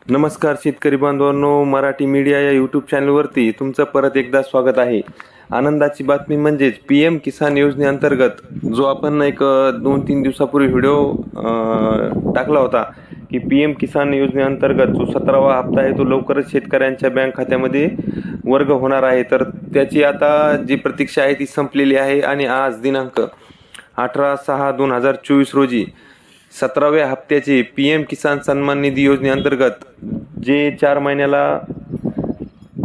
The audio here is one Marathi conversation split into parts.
नमस्कार शेतकरी बांधवांनो, मराठी मीडिया या यूट्यूब चॅनलवरती तुमचं परत एकदा स्वागत आहे. आनंदाची बातमी म्हणजेच PM किसान योजनेअंतर्गत जो आपण एक 2-3 दिवसापूर्वी व्हिडिओ टाकला होता की PM किसान योजनेअंतर्गत जो 17वा हप्ता आहे तो लवकरच शेतकऱ्यांच्या बँक खात्यामध्ये वर्ग होणार आहे. तर त्याची आता जी प्रतीक्षा आहे ती संपलेली आहे आणि आज दिनांक 18/6/2024 रोजी 17व्या हप्त्याचे PM किसान सन्मान निधी योजनेअंतर्गत जे 4 महिन्याला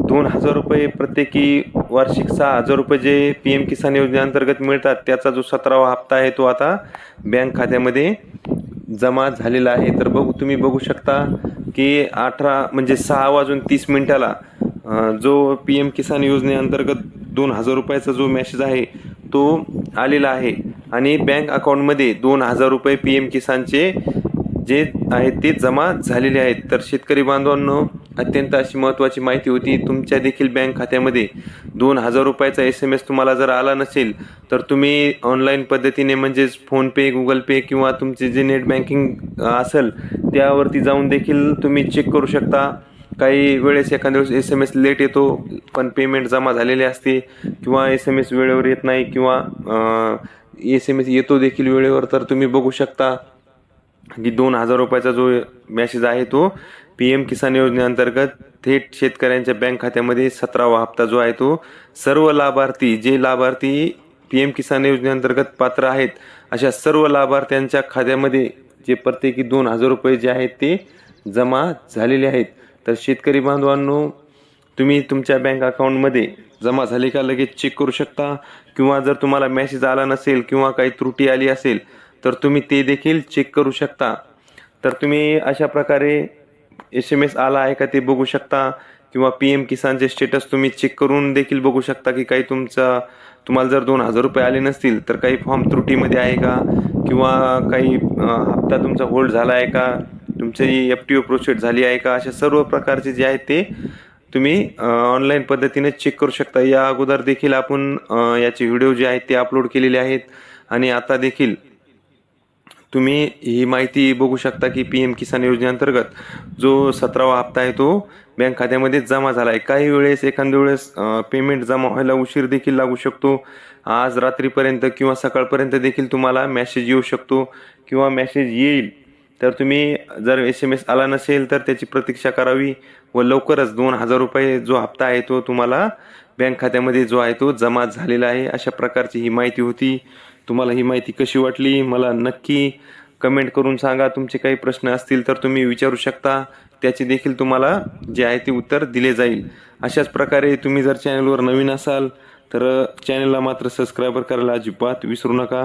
2,000 रुपये प्रत्येकी वार्षिक 6,000 रुपये जे PM किसान योजनेअंतर्गत मिळतात त्याचा जो 17वा हप्ता आहे तो आता बँक खात्यामध्ये जमा झालेला आहे. तर तुम्ही बघू शकता की 18 म्हणजे 6:30 जो PM किसान योजनेअंतर्गत 2,000 रुपयाचा जो मेसेज आहे तो आलेला आहे आणि बँक अकाउंटमध्ये 2,000 रुपये PM किसानचे जे आहेत ते जमा झालेले आहेत. तर शेतकरी बांधवांनो, अत्यंत अशी महत्त्वाची माहिती होती. तुमच्या देखील बँक खात्यामध्ये 2,000 रुपयाचा SMS तुम्हाला जर आला नसेल तर तुम्ही ऑनलाईन पद्धतीने म्हणजेच फोनपे, गुगल पे किंवा तुमचे जे नेट बँकिंग असेल त्यावरती जाऊन देखील तुम्ही चेक करू शकता. काही वेळेस एखाद्या वेळेस SMS लेट येतो पण पेमेंट जमा झालेले असते किंवा SMS वेळेवर येत नाही किंवा SMS येतो देखील वेळेवर. तर तुम्ही बघू शकता की 2,000 रुपयाचा जो मेसेज आहे तो PM किसान योजनेअंतर्गत थेट शेतकऱ्यांच्या बँक खात्यामध्ये 17वा हप्ता जो आहे तो सर्व लाभार्थी जे लाभार्थी PM किसान योजनेअंतर्गत पात्र आहेत अशा सर्व लाभार्थ्यांच्या खात्यामध्ये जे प्रत्येकी 2,000 रुपये जे आहेत ते जमा झालेले आहेत. तर शेतकरी बांधवांनो, तुम्ही तुमच्या बँक अकाउंटमध्ये जमा झाले का लगेच चेक करू शकता किंवा जर तुम्हाला मेसेज आला नसेल किंवा काही त्रुटी आली असेल तर तुम्ही ते देखील चेक करू शकता. तर तुम्ही अशा प्रकारे SMS आला आहे का ते बघू शकता किंवा PM किसानचे स्टेटस तुम्ही चेक करून देखील बघू शकता की काही तुम्हाला जर 2,000 रुपये आले नसतील तर काही फॉर्म त्रुटीमध्ये आहे का किंवा काही हप्ता तुमचा होल्ड झाला आहे का, तुमची FTO प्रोसेस झाली आहे का, अशा सर्व प्रकारचे जे आहेत ते तुम्ही ऑनलाईन पद्धतीने चेक करू शकता. या अगोदर देखील आपण याचे व्हिडिओ जे आहेत ते अपलोड केलेले आहेत आणि आता देखील तुम्ही ही माहिती बघू शकता की PM किसान योजनेअंतर्गत जो 17वा हप्ता आहे तो बँक खात्यामध्ये जमा झाला आहे. काही वेळेस एखाद्या वेळेस पेमेंट जमा व्हायला उशीर देखील लागू शकतो. आज रात्रीपर्यंत किंवा सकाळपर्यंत देखील तुम्हाला मेसेज येऊ शकतो किंवा मेसेज येईल. तर तुम्ही जर SMS आला नसेल तर त्याची प्रतीक्षा करावी व लवकरच 2,000 रुपये जो हप्ता आहे तो तुम्हाला बँक खात्यामध्ये जो आहे तो जमा झालेला आहे. अशा प्रकारची ही माहिती होती. तुम्हाला ही माहिती कशी वाटली मला नक्की कमेंट करून सांगा. तुमचे काही प्रश्न असतील तर तुम्ही विचारू शकता, त्याचे देखील तुम्हाला जे आहे ते उत्तर दिले जाईल. अशाच प्रकारे तुम्ही जर चॅनलवर नवीन असाल तर चॅनलला मात्र सबस्क्राईब करायला अजिबात विसरू नका.